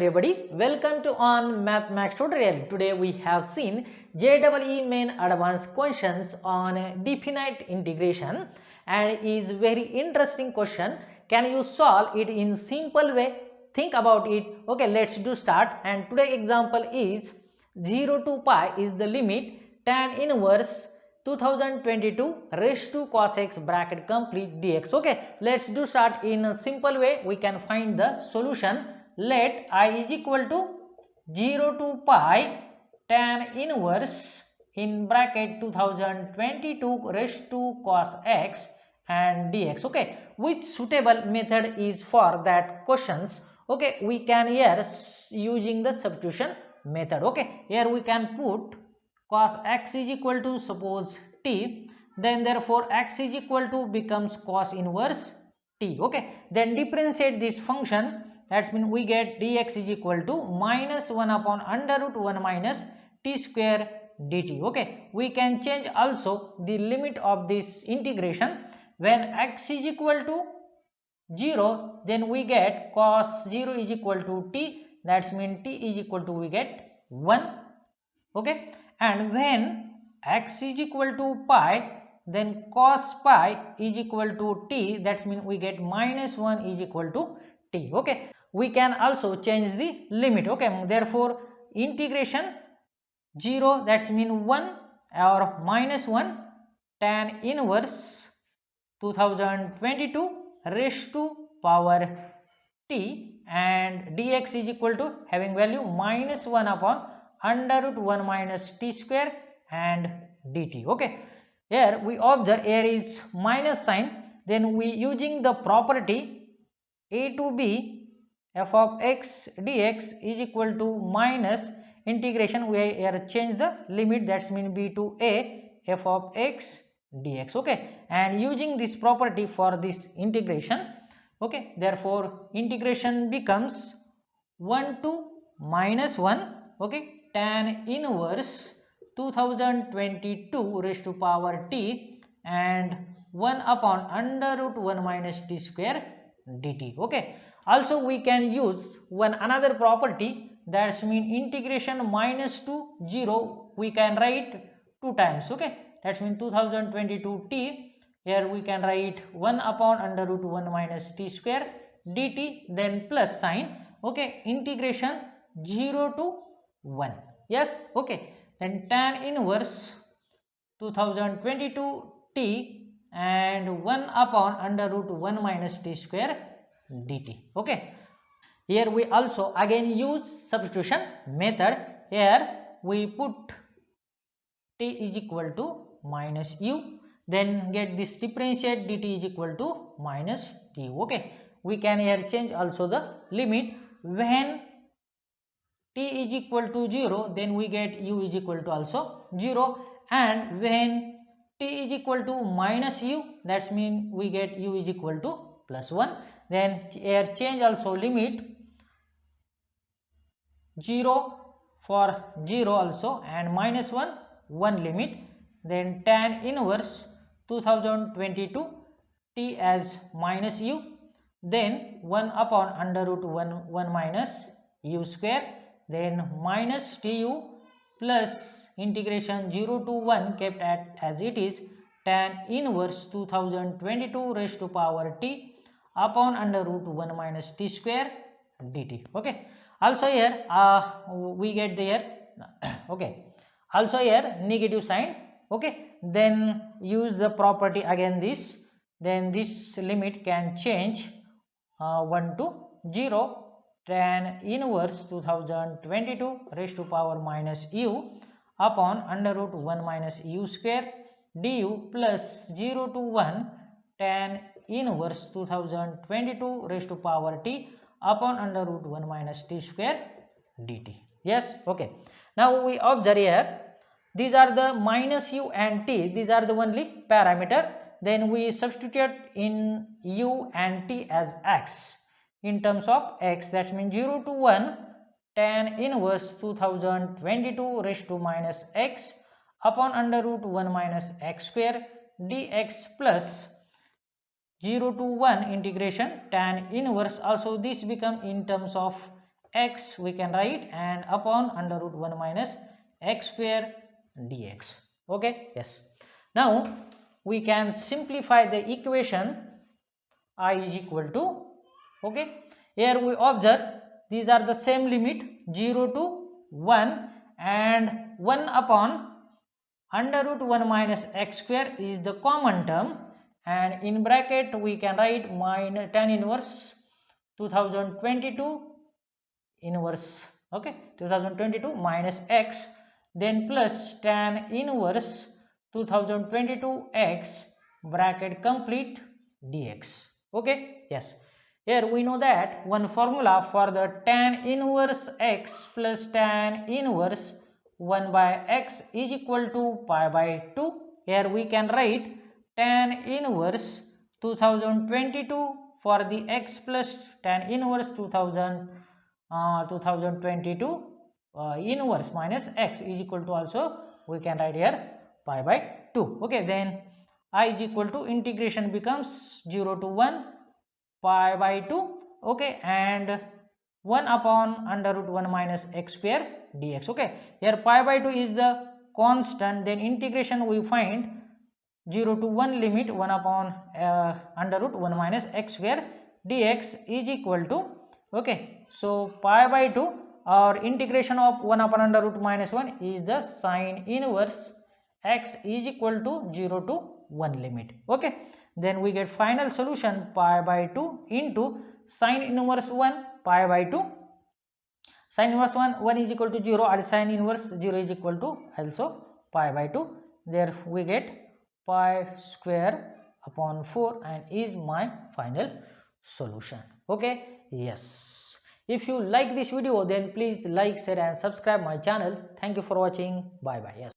everybody, welcome to On Mathmax Tutorial. Today we have seen JEE Main Advanced Questions on definite integration, and it is very interesting question. Can you solve it in simple way? Think about it. Okay, let's do start. And today example is 0 to pi is the limit tan inverse 2022 raised to cos x bracket complete dx. Okay, let's do start in a simple way. We can find the solution. Let I is equal to 0 to pi tan inverse in bracket 2022 raised to cos x and dx. Okay, which suitable method is for that questions? Okay, we can here using the substitution method. Okay, here we can put cos x is equal to suppose t, then therefore x is equal to becomes cos inverse t. Okay, then differentiate this function. That means we get dx is equal to minus 1 upon under root 1 minus t square dt. Okay, we can change also the limit of this integration. When x is equal to 0, then we get cos 0 is equal to t. That means t is equal to we get 1. Okay, and when x is equal to pi, then cos pi is equal to t. That means we get minus 1 is equal to t. Okay, we can also change the limit. Okay, therefore integration 0, that means 1 or minus 1 tan inverse 2022 raised to power t, and dx is equal to having value minus 1 upon under root 1 minus t square and dt. Okay, here we observe here is minus sign, then we using the property a to b f of x dx is equal to minus integration, we here change the limit, that means b to a f of x dx. Okay, and using this property for this integration. Okay, therefore integration becomes 1 to minus 1. Okay, tan inverse 2022 raised to power t and 1 upon under root 1 minus t square dt. Okay, also we can use one another property, that means integration minus to 0 we can write 2 times. Okay, that means 2022 t, here we can write 1 upon under root 1 minus t square dt, then plus sign. Okay, integration 0 to 1. Yes, okay, then tan inverse 2022 t and 1 upon under root 1 minus t square dt. Okay, here we also again use substitution method. Here we put t is equal to minus u, then get this differentiate dt is equal to minus t. Okay, we can here change also the limit. When t is equal to 0, then we get u is equal to also 0, and when t is equal to minus u, that means we get u is equal to plus 1. Then here change also limit 0 for 0 also, and minus 1 limit, then tan inverse 2022 t as minus u, then 1 upon under root 1 minus u square, then minus tu plus integration 0 to 1 kept as it is, tan inverse 2022 raised to power t upon under root 1 minus t square dt. Okay, also here we get there okay, also here negative sign. Okay, then use the property again this, then this limit can change 1 to 0, tan inverse 2022 raised to power minus u upon under root 1 minus u square du plus 0 to 1 tan inverse 2022 raised to power t upon under root 1 minus t square dt. Yes, okay, now we observe here these are the minus u and t, these are the only parameter. Then we substitute in u and t as x in terms of x, that means 0 to 1 tan inverse 2022 raised to minus x upon under root 1 minus x square dx plus 0 to 1 integration tan inverse, also this become in terms of x we can write, and upon under root 1 minus x square dx. Okay, yes. Now we can simplify the equation I is equal to, okay, here we observe these are the same limit 0 to 1, and 1 upon under root 1 minus x square is the common term, and in bracket we can write minus tan inverse 2022 inverse, okay, 2022 minus x, then plus tan inverse 2022 x bracket complete dx. Okay, yes. Here we know that one formula for the tan inverse x plus tan inverse 1 by x is equal to pi by 2. Here we can write tan inverse 2022 for the x plus tan inverse 2022 inverse minus x is equal to, also we can write here pi by 2. Okay, then I is equal to integration becomes 0 to 1 pi by 2, okay, and 1 upon under root 1 minus x square dx. Okay, here pi by 2 is the constant, then integration we find 0 to 1 limit 1 upon under root 1 minus x square dx is equal to, okay, so pi by 2 or integration of 1 upon under root minus 1 is the sine inverse x is equal to 0 to 1 limit. Okay, then we get final solution pi by 2 into sine inverse 1 pi by 2, sine inverse 1 is equal to 0, and sine inverse 0 is equal to also pi by 2. There we get pi square upon 4 and is my final solution. Okay, yes. If you like this video, then please like, share and subscribe my channel. Thank you for watching. Bye bye. Yes.